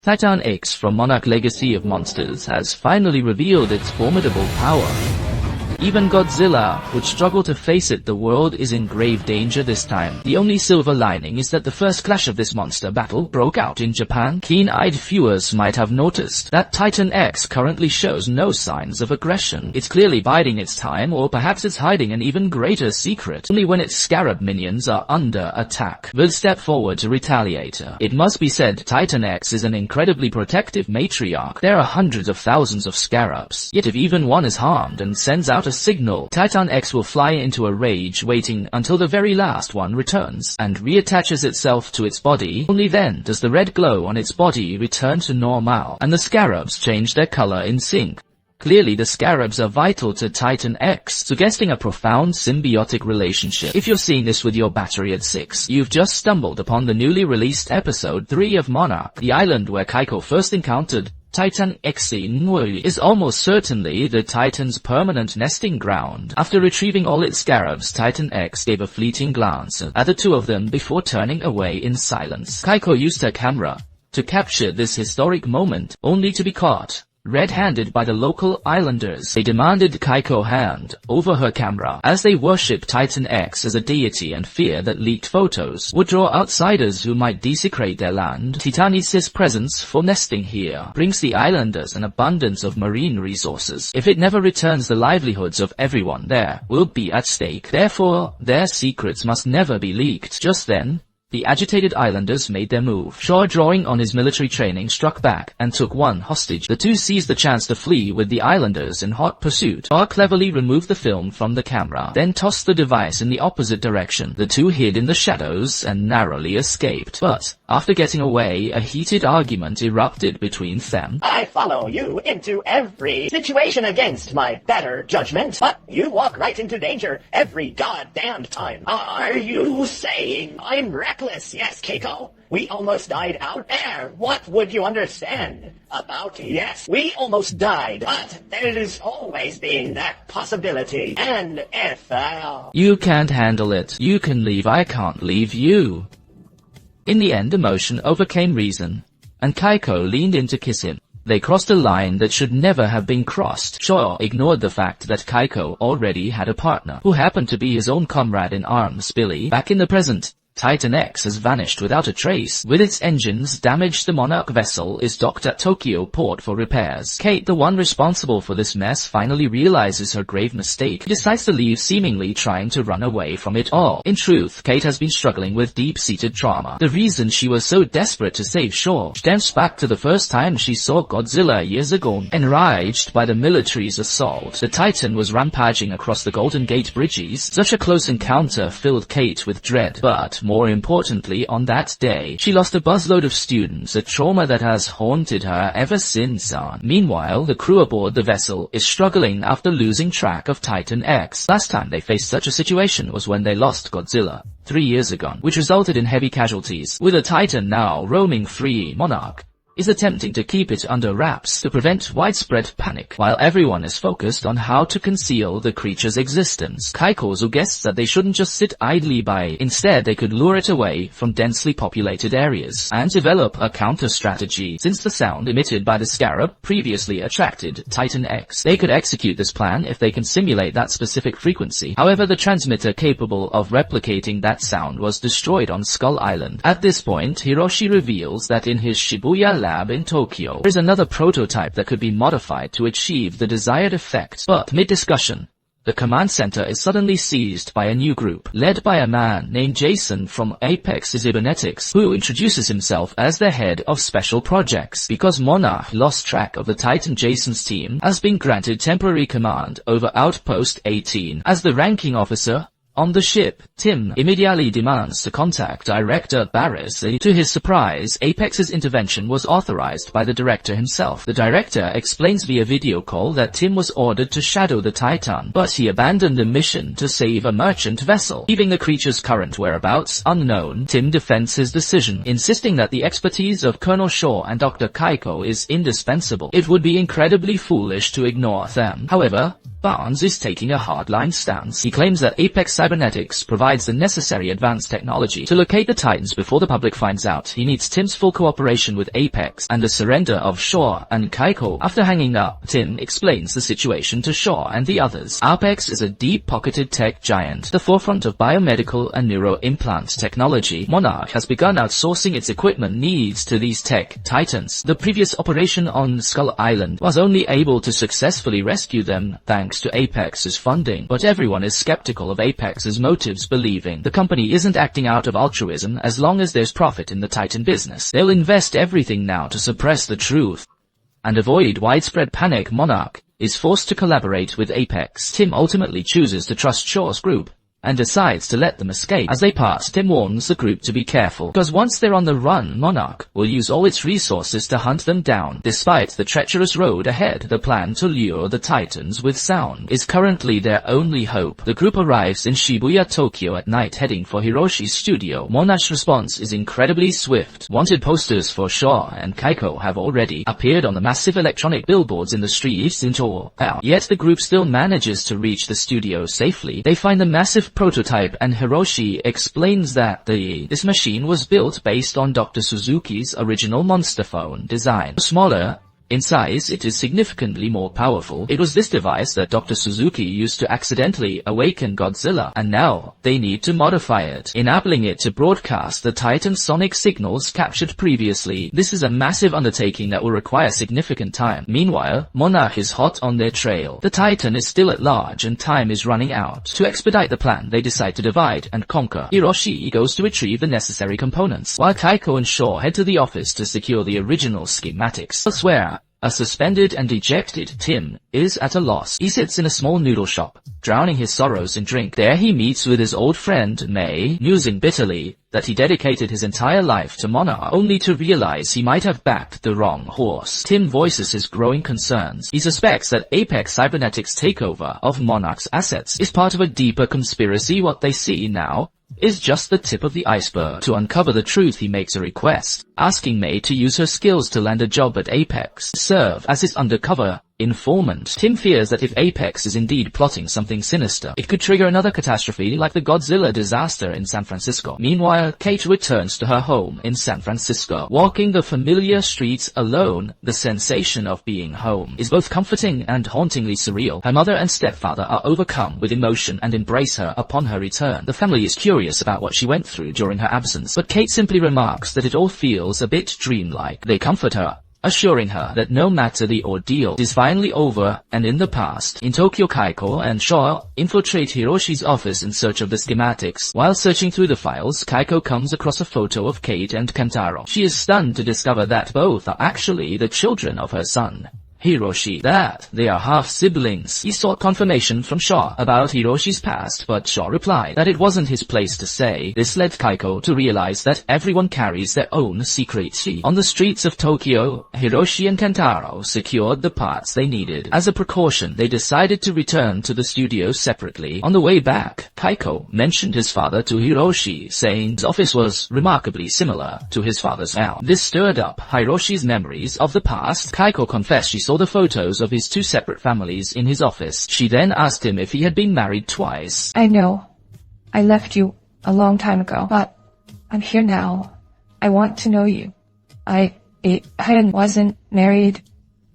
Titan X from Monarch Legacy of Monsters has finally revealed its formidable power. Even Godzilla would struggle to face it. The world is in grave danger this time. The only silver lining is that the first clash of this monster battle broke out in Japan. Keen-eyed viewers might have noticed that Titan X currently shows no signs of aggression. It's clearly biding its time, or perhaps it's hiding an even greater secret. Only when its scarab minions are under attack will step forward to retaliate. It must be said Titan X is an incredibly protective matriarch. There are hundreds of thousands of scarabs, yet if even one is harmed and sends out a signal, Titan X will fly into a rage, waiting until the very last one returns and reattaches itself to its body. Only then does the red glow on its body return to normal, and the scarabs change their color in sync. Clearly the scarabs are vital to Titan X, suggesting a profound symbiotic relationship. If you're seeing this with your battery at 6, you've just stumbled upon the newly released episode 3 of Monarch. The island where Kaiko first encountered Titan X is almost certainly the Titan's permanent nesting ground. After retrieving all its scarabs, Titan X gave a fleeting glance at the two of them before turning away in silence. Kaiko used her camera to capture this historic moment, only to be caught red-handed by the local islanders. They demanded Kaiko hand over her camera, as they worship Titan X as a deity and fear that leaked photos would draw outsiders who might desecrate their land. Titanis' presence for nesting here brings the islanders an abundance of marine resources. If it never returns, the livelihoods of everyone there will be at stake. Therefore, their secrets must never be leaked. Just then, the agitated islanders made their move. Shaw, drawing on his military training, struck back and took one hostage. The two seized the chance to flee with the islanders in hot pursuit. Shaw cleverly removed the film from the camera, then tossed the device in the opposite direction. The two hid in the shadows and narrowly escaped. But after getting away, a heated argument erupted between them. I follow you into every situation against my better judgment, but you walk right into danger every goddamned time. Are you saying I'm reckless? Yes, Keiko. We almost died out there. What would you understand about yes? We almost died, but there's always been that possibility. And if you can't handle it, you can leave. I can't leave you. In the end, emotion overcame reason, and Kaiko leaned in to kiss him. They crossed a line that should never have been crossed. Shaw ignored the fact that Kaiko already had a partner, who happened to be his own comrade in arms, Billy. Back in the present, Titan X has vanished without a trace. With its engines damaged, the Monarch vessel is docked at Tokyo port for repairs. Kate, the one responsible for this mess, finally realizes her grave mistake. She decides to leave, seemingly trying to run away from it all. In truth, Kate has been struggling with deep-seated trauma. The reason she was so desperate to save Shaw stems back to the first time she saw Godzilla years ago. Enraged by the military's assault, the Titan was rampaging across the Golden Gate bridges. Such a close encounter filled Kate with dread, but more importantly, on that day, she lost a busload of students, a trauma that has haunted her ever since. Meanwhile, the crew aboard the vessel is struggling after losing track of Titan X. Last time they faced such a situation was when they lost Godzilla 3 years ago, which resulted in heavy casualties. With the Titan now roaming free, Monarch is attempting to keep it under wraps to prevent widespread panic, while everyone is focused on how to conceal the creature's existence. Kaiko suggests that they shouldn't just sit idly by. Instead, they could lure it away from densely populated areas and develop a counter-strategy. Since the sound emitted by the scarab previously attracted Titan X, they could execute this plan if they can simulate that specific frequency. However, the transmitter capable of replicating that sound was destroyed on Skull Island. At this point, Hiroshi reveals that in his Shibuya lab in Tokyo, there is another prototype that could be modified to achieve the desired effect. But mid-discussion, the command center is suddenly seized by a new group, led by a man named Jason from Apex Cybernetics, who introduces himself as the head of special projects. Because Monarch lost track of the Titan, Jason's team has been granted temporary command over Outpost 18. As the ranking officer on the ship, Tim immediately demands to contact Director Barris. To his surprise, Apex's intervention was authorized by the director himself. The director explains via video call that Tim was ordered to shadow the Titan, but he abandoned the mission to save a merchant vessel, leaving the creature's current whereabouts unknown. Tim defends his decision, insisting that the expertise of Colonel Shaw and Dr. Kaiko is indispensable. It would be incredibly foolish to ignore them. However, Barnes is taking a hardline stance. He claims that Apex Cybernetics provides the necessary advanced technology to locate the Titans before the public finds out. He needs Tim's full cooperation with Apex and the surrender of Shaw and Keiko. After hanging up, Tim explains the situation to Shaw and the others. Apex is a deep-pocketed tech giant, the forefront of biomedical and neuro-implant technology. Monarch has begun outsourcing its equipment needs to these tech titans. The previous operation on Skull Island was only able to successfully rescue them thanks to Apex's funding, but everyone is skeptical of Apex's motives, believing the company isn't acting out of altruism as long as there's profit in the Titan business. They'll invest everything now to suppress the truth and avoid widespread panic. Monarch is forced to collaborate with Apex. Tim ultimately chooses to trust Shaw's group and decides to let them escape. As they pass, Tim warns the group to be careful, because once they're on the run, Monarch will use all its resources to hunt them down. Despite the treacherous road ahead, the plan to lure the Titans with sound is currently their only hope. The group arrives in Shibuya, Tokyo at night, heading for Hiroshi's studio. Monarch's response is incredibly swift. Wanted posters for Shaw and Keiko have already appeared on the massive electronic billboards in the streets in Tokyo. Yet the group still manages to reach the studio safely. They find the massive prototype, and Hiroshi explains that this machine was built based on Dr. Suzuki's original monster phone design. Smaller in size, it is significantly more powerful. It was this device that Dr. Suzuki used to accidentally awaken Godzilla, and now they need to modify it, enabling it to broadcast the Titan sonic signals captured previously. This is a massive undertaking that will require significant time. Meanwhile, Monarch is hot on their trail. The Titan is still at large and time is running out. To expedite the plan, they decide to divide and conquer. Hiroshi goes to retrieve the necessary components, while Keiko and Shaw head to the office to secure the original schematics. Elsewhere, a suspended and dejected Tim is at a loss. He sits in a small noodle shop, drowning his sorrows in drink. There he meets with his old friend May, musing bitterly that he dedicated his entire life to Monarch, only to realize he might have backed the wrong horse. Tim voices his growing concerns. He suspects that Apex Cybernetics' takeover of Monarch's assets is part of a deeper conspiracy. What they see now is just the tip of the iceberg. To uncover the truth, he makes a request, asking May to use her skills to land a job at Apex, serve as his undercover informant. Tim fears that if Apex is indeed plotting something sinister, it could trigger another catastrophe like the Godzilla disaster in San Francisco. Meanwhile, Kate returns to her home in San Francisco. Walking the familiar streets alone, the sensation of being home is both comforting and hauntingly surreal. Her mother and stepfather are overcome with emotion and embrace her upon her return. The family is curious about what she went through during her absence, but Kate simply remarks that it all feels a bit dreamlike. They comfort her, assuring her that no matter the ordeal is finally over and in the past. In Tokyo, Keiko and Shaw infiltrate Hiroshi's office in search of the schematics. While searching through the files, Keiko comes across a photo of Kate and Kentaro. She is stunned to discover that both are actually the children of her son, Hiroshi, that they are half-siblings. He sought confirmation from Shaw about Hiroshi's past, but Shaw replied that it wasn't his place to say. This led Keiko to realize that everyone carries their own secrets. On the streets of Tokyo, Hiroshi and Kentaro secured the parts they needed. As a precaution, they decided to return to the studio separately. On the way back, Keiko mentioned his father to Hiroshi, saying his office was remarkably similar to his father's now. This stirred up Hiroshi's memories of the past. Keiko confessed she saw the photos of his two separate families in his office. She then asked him if he had been married twice. I know. I left you a long time ago, but I'm here now. I want to know you. I wasn't married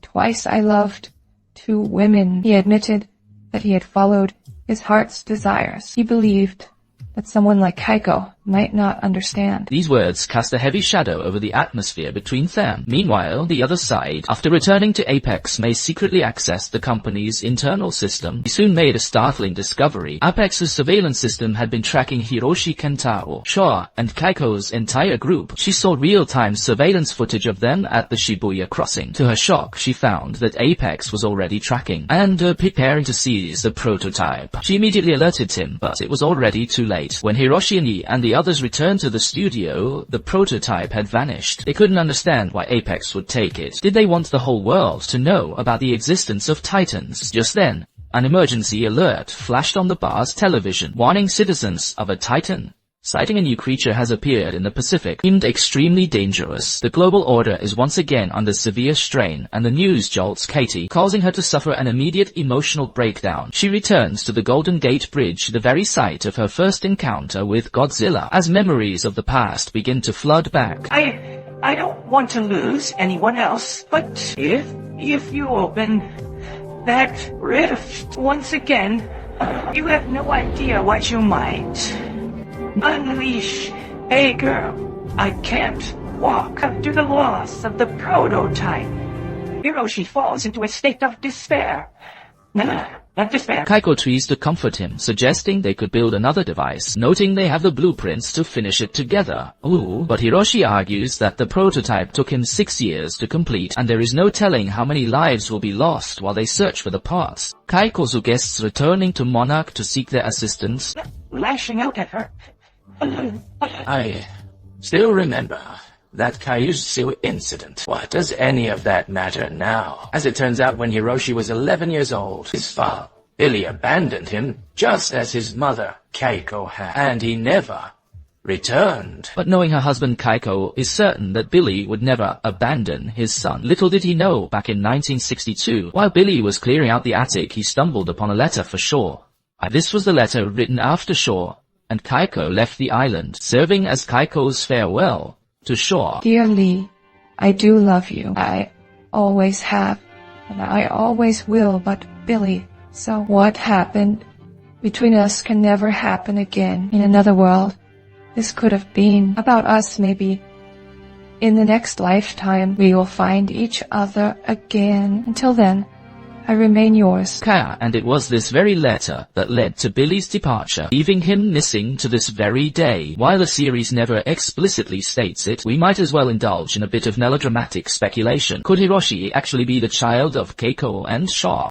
twice. I loved two women. He admitted that he had followed his heart's desires. He believed that someone like Keiko might not understand. These words cast a heavy shadow over the atmosphere between them. Meanwhile, the other side, after returning to Apex, May secretly accessed the company's internal system. He soon made a startling discovery. Apex's surveillance system had been tracking Hiroshi, Kentaro, Shaw, and Keiko's entire group. She saw real-time surveillance footage of them at the Shibuya crossing. To her shock, she found that Apex was already tracking and preparing to seize the prototype. She immediately alerted him, but it was already too late. When Hiroshi and the others returned to the studio, the prototype had vanished. They couldn't understand why Apex would take it. Did they want the whole world to know about the existence of Titans? Just then, an emergency alert flashed on the bar's television, warning citizens of a Titan citing a new creature has appeared in the Pacific, deemed extremely dangerous. The global order is once again under severe strain, and the news jolts Katie, causing her to suffer an immediate emotional breakdown. She returns to the Golden Gate Bridge, the very site of her first encounter with Godzilla, as memories of the past begin to flood back. I don't want to lose anyone else, but if you open that rift once again, you have no idea what you might unleash. Hey girl, I can't walk after the loss of the prototype. Hiroshi falls into a state of despair. Not despair. Keiko tries to comfort him, suggesting they could build another device, noting they have the blueprints to finish it together. Ooh, but Hiroshi argues that the prototype took him 6 years to complete, and there is no telling how many lives will be lost while they search for the parts. Keiko suggests returning to Monarch to seek their assistance, Lashing out at her. I still remember that Yunxi incident. What does any of that matter now? As it turns out, when Hiroshi was 11 years old, his father, Billy, abandoned him just as his mother, Keiko, had, and he never returned. But knowing her husband Keiko is certain that Billy would never abandon his son. Little did he know, back in 1962, while Billy was clearing out the attic, he stumbled upon a letter for Shaw. This was the letter written after Shaw and Keiko left the island, serving as Keiko's farewell to Shaw. Dear Lee, I do love you. I always have, and I always will, but Billy, so what happened between us can never happen again in another world. This could have been about us maybe. In the next lifetime, we will find each other again. Until then, I remain yours. Kaya, and it was this very letter that led to Billy's departure, leaving him missing to this very day. While the series never explicitly states it, we might as well indulge in a bit of melodramatic speculation. Could Hiroshi actually be the child of Keiko and Shaw?